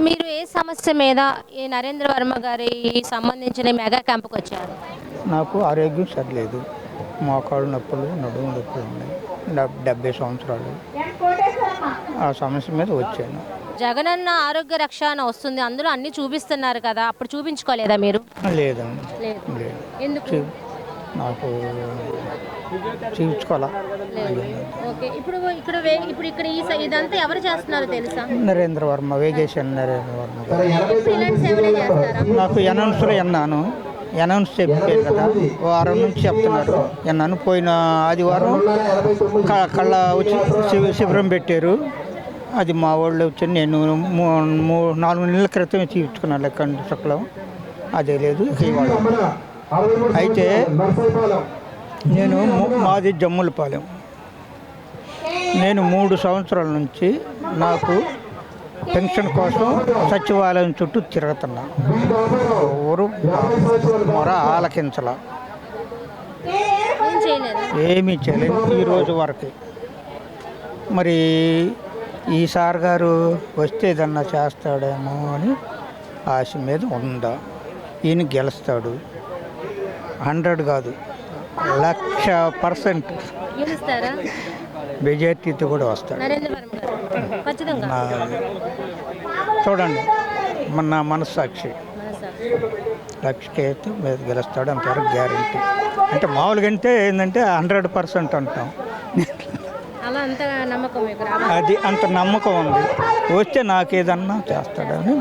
మీరు ఏ సమస్య మీద ఈ నరేంద్ర వర్మ గారి సంబంధించిన మెగా క్యాంప్కి వచ్చారు? నాకు ఆరోగ్యం సరిలేదు, మోకాళ్ళు నొప్పులు, నడుము నొప్పులు ఉన్నాయి. 70 సంవత్సరాలు. ఆ సమస్య మీద వచ్చాను. జగనన్న ఆరోగ్య రక్షణ వస్తుంది, అందులో అన్ని చూపిస్తున్నారు కదా, అప్పుడు చూపించుకోలేదా మీరు? లేదండి, లేదు. లేదు. ఎందుకు? నాకు చూపించుకోవాలా. ఓకే. ఇప్పుడు ఇక్కడ ఇదంతా ఎవరు చేస్తున్నారు తెలుసా? నరేంద్ర వర్మ, వేగేశ్వర నరేంద్ర వర్మ గారు. ఇలాంటి సేవలే చేస్తారా? నాకు అనౌన్స్లో విన్నాను, అనౌన్స్ చెప్పారు కదా, వారం నుంచి చెప్తున్నారు విన్నాను. పోయిన ఆదివారం కళ్ళ వచ్చి శిబిరం పెట్టారు. అది మా వాళ్ళు వచ్చి నేను 4 నెలల క్రితం చూపించుకున్నాను లెక్కండి చుక్కలో. అదే లేదు ఇవాళ. అయితే నేను మాది జమ్ములపాలెం. నేను 3 సంవత్సరాల నుంచి నాకు పెన్షన్ కోసం సచివాలయం చుట్టూ తిరుగుతున్నా. ఎవరు మొర ఆలకించలా, ఏమీ చేయలేదు ఈ రోజు వరకు. మరి ఈసారి గారు వస్తే ఏదన్నా చేస్తాడేమో అని ఆశ మీద ఉందా. ఈయన గెలుస్తాడు, 100 కాదు 1,00,000% మెజార్టీతో కూడా వస్తాడు. చూడండి, నా మనస్సాక్షి 1,00,000 అయితే మీద గెలుస్తాడు, అంతవరకు గ్యారంటీ. అంటే మామూలుగా అంటే ఏంటంటే 100% అంటాం, అది అంత నమ్మకం ఉంది. వస్తే నాకేదన్నా చేస్తాడని,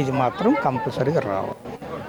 ఇది మాత్రం కంపల్సరీగా రావాలి.